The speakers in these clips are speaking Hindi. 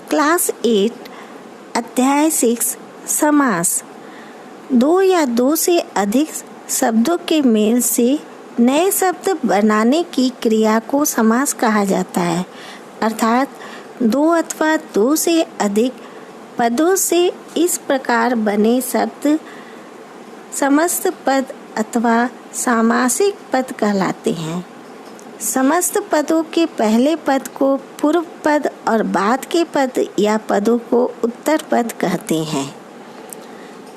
क्लास 8 अध्याय 6 समास। दो या दो से अधिक शब्दों के मेल से नए शब्द बनाने की क्रिया को समास कहा जाता है। अर्थात दो अथवा दो से अधिक पदों से इस प्रकार बने शब्द समस्त पद अथवा सामासिक पद कहलाते हैं। समस्त पदों के पहले पद को पूर्व पद और बाद के पद या पदों को उत्तर पद कहते हैं।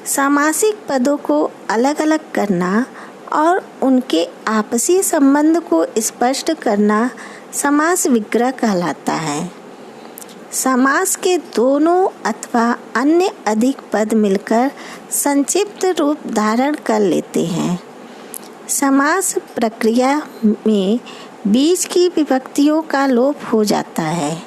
सामासिक पदों को अलग अलग करना और उनके आपसी संबंध को स्पष्ट करना समास विग्रह कहलाता है। समास के दोनों अथवा अन्य अधिक पद मिलकर संक्षिप्त रूप धारण कर लेते हैं। समास प्रक्रिया में बीच की विभक्तियों का लोप हो जाता है।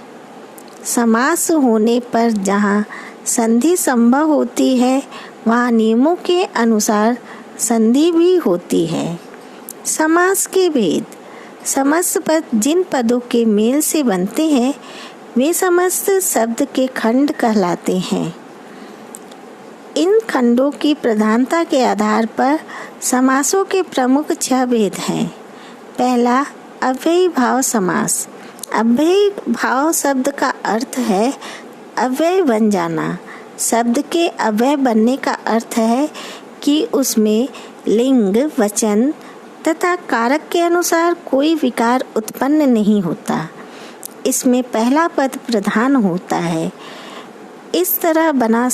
समास होने पर जहाँ संधि संभव होती है वहाँ नियमों के अनुसार संधि भी होती है। समास के भेद। समस्त पद जिन पदों के मेल से बनते हैं वे समस्त शब्द के खंड कहलाते हैं। इन खंडों की प्रधानता के आधार पर समासों के प्रमुख 6 भेद हैं। पहला, अव्ययी भाव समास। अव्ययी भाव शब्द का अर्थ है अव्यय बन जाना। शब्द के अव्यय बनने का अर्थ है कि उसमें लिंग, वचन तथा कारक के अनुसार कोई विकार उत्पन्न नहीं होता। इसमें पहला पद प्रधान होता है। इस तरह बना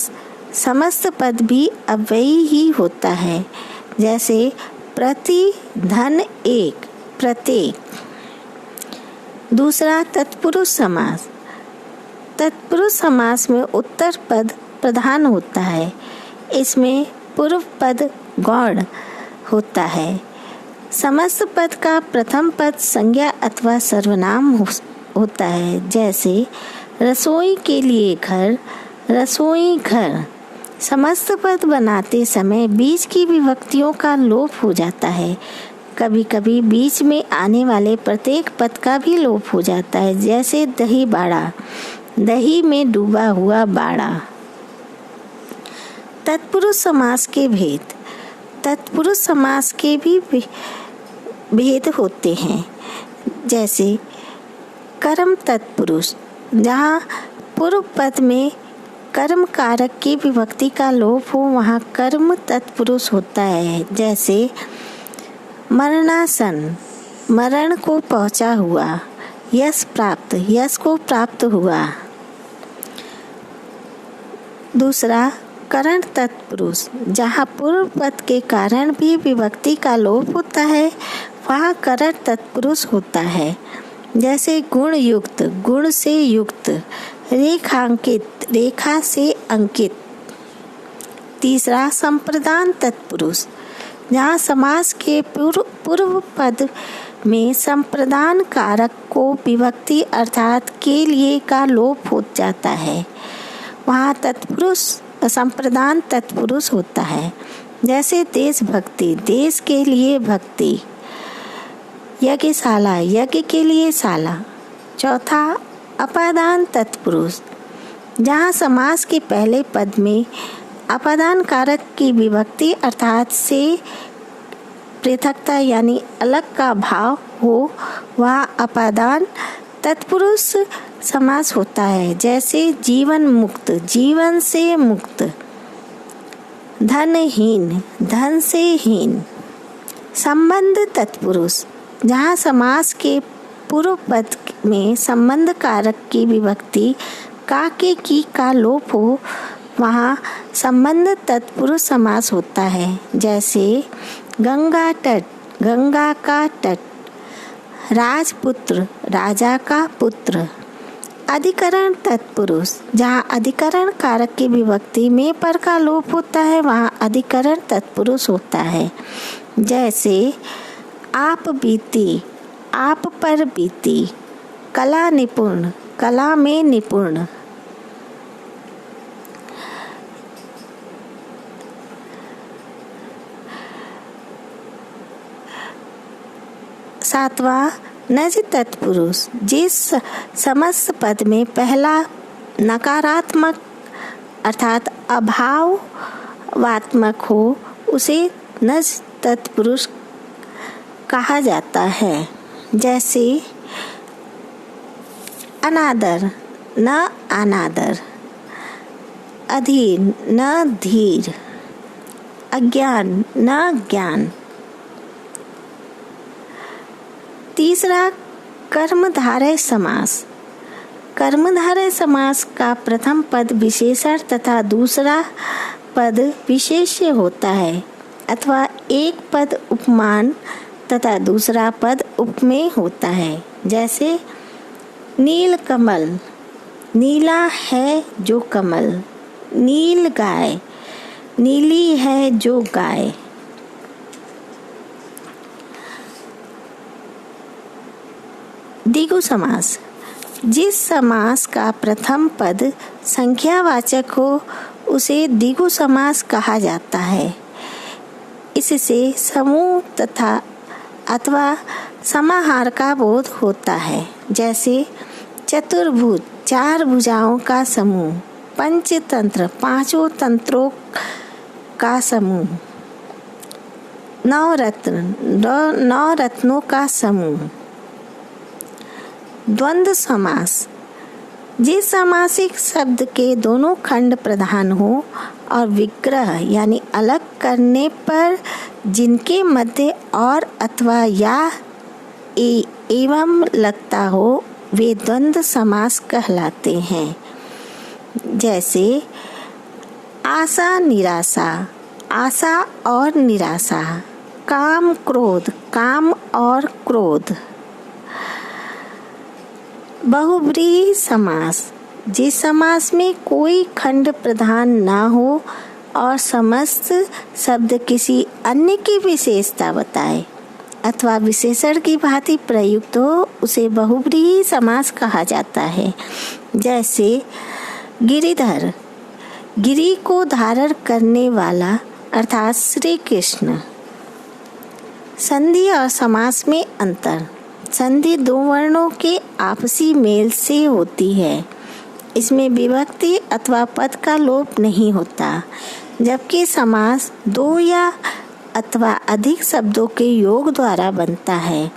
समस्त पद भी अव्ययी ही होता है। जैसे प्रति, धन, एक, प्रत्येक। दूसरा, तत्पुरुष समास। तत्पुरुष समास में उत्तर पद प्रधान होता है। इसमें पूर्व पद गौण होता है। समस्त पद का प्रथम पद संज्ञा अथवा सर्वनाम होता है। जैसे रसोई के लिए घर, रसोई घर। समस्त पद बनाते समय बीच की विभक्तियों का लोप हो जाता है। कभी कभी बीच में आने वाले प्रत्येक पद का भी लोप हो जाता है। जैसे दही बाड़ा, दही में डूबा हुआ बाड़ा। तत्पुरुष समास के भेद। तत्पुरुष समास के भी भेद होते हैं। जैसे कर्म तत्पुरुष, जहाँ पूर्व पद में कर्म कारक की विभक्ति का लोप हो वहाँ कर्म तत्पुरुष होता है। जैसे मरणासन, मरण को पहुँचा हुआ। यश प्राप्त, यश को प्राप्त हुआ। दूसरा, करण तत्पुरुष, जहाँ पूर्व पद के कारण भी विभक्ति का लोप होता है वहाँ करण तत्पुरुष होता है। जैसे गुण युक्त, गुण से युक्त। रेखांकित, रेखा से अंकित। तीसरा, संप्रदान तत्पुरुष, जहाँ समास के पूर्व पद में संप्रदान कारक को विभक्ति अर्थात के लिए का लोप हो जाता है वहाँ तत्पुरुष संप्रदान तत्पुरुष होता है। जैसे देशभक्ति, देश के लिए भक्ति। यज्ञशाला, यज्ञ के लिए शाला। चौथा, अपादान तत्पुरुष, जहाँ समास के पहले पद में अपादान कारक की विभक्ति अर्थात से पृथकता यानी अलग का भाव हो वहाँ अपादान तत्पुरुष समास होता है। जैसे जीवन मुक्त, जीवन से मुक्त। धनहीन, धन से हीन। संबंध तत्पुरुष, जहाँ समास के पूर्व पद में संबंध कारक की विभक्ति का के की का लोप हो वहाँ संबंध तत्पुरुष समास होता है। जैसे गंगा तट, गंगा का तट। राजपुत्र, राजा का पुत्र। अधिकरण तत्पुरुष, जहाँ अधिकरण कारक की विभक्ति में पर का लोप होता है वहाँ अधिकरण तत्पुरुष होता है। जैसे आप बीती, आप पर बीती। कला निपुण, कला में निपुण। सातवां, नज तत्पुरुष, जिस समस्त पद में पहला नकारात्मक अर्थात अभावात्मक हो उसे नज तत्पुरुष कहा जाता है। जैसे अनादर न अनादर, अधीर न धीर, अज्ञान न ज्ञान। तीसरा कर्मधारय समास। कर्मधारय समास का प्रथम पद विशेषण तथा दूसरा पद विशेष्य होता है, अथवा एक पद उपमान तथा दूसरा पद उपमेय होता है। जैसे नील कमल, नीला है जो कमल, नील गाय, नीली है जो गाय। द्विगु समास। जिस समास का प्रथम पद संख्यावाचक हो उसे द्विगु समास कहा जाता है। इससे समूह तथा अथवा समाहार का बोध होता है। जैसे चतुर्भुज, चार भुजाओं का समूह, पंचतंत्र, पांचों तंत्रों का समूह, नवरत्न, नौ रत्नों का समूह। द्वंद्व समास। जिस समासिक शब्द के दोनों खंड प्रधान हो और विग्रह यानी अलग करने पर जिनके मध्य और अथवा या एवं लगता हो वे द्वंद्व समास कहलाते हैं। जैसे आशा निराशा, आशा और निराशा, काम क्रोध, काम और क्रोध। बहुव्रीहि समास। जिस समास में कोई खंड प्रधान ना हो और समस्त शब्द किसी अन्य की विशेषता बताए अथवा विशेषण की भांति प्रयुक्त हो उसे बहुव्रीहि समास कहा जाता है। जैसे गिरिधर, गिरि को धारण करने वाला अर्थात श्री कृष्ण। संधि और समास में अंतर। संधि दो वर्णों के आपसी मेल से होती है। इसमें विभक्ति अथवा पद का लोप नहीं होता, जबकि समास दो या अथवा अधिक शब्दों के योग द्वारा बनता है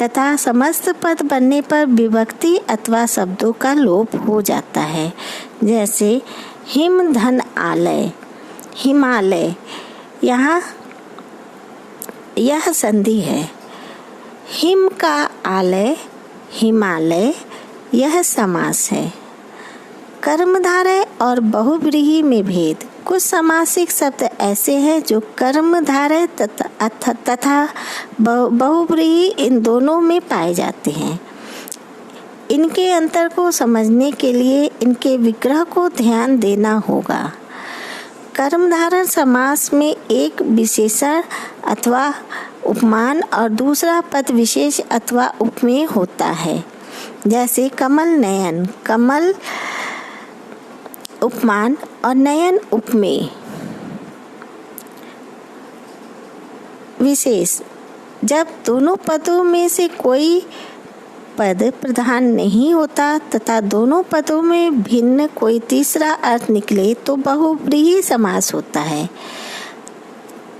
तथा समस्त पद बनने पर विभक्ति अथवा शब्दों का लोप हो जाता है। जैसे हिम धन आलय, हिमालय, यहाँ यह संधि है। हिम का आलय, हिमालय, यह समास है। कर्मधारय और बहुव्रीहि में भेद। कुछ समासिक शब्द ऐसे हैं जो कर्मधारय तथा बहुव्रीहि इन दोनों में पाए जाते हैं। इनके अंतर को समझने के लिए इनके विग्रह को ध्यान देना होगा। कर्मधारय समास में एक विशेषण अथवा उपमान और दूसरा पद विशेष अथवा उपमेय होता है। जैसे कमल नयन, कमल उपमान और नयन उपमेय। विशेष। जब दोनों पदों में से कोई पद प्रधान नहीं होता तथा दोनों पदों में भिन्न कोई तीसरा अर्थ निकले तो बहुव्रीहि समास होता है।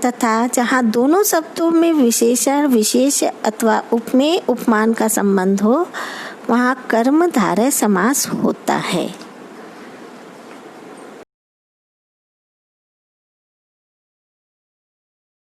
तथा जहाँ दोनों शब्दों में विशेषण विशेष अथवा उपमेय उपमान का संबंध हो वहाँ कर्मधारय समास होता है।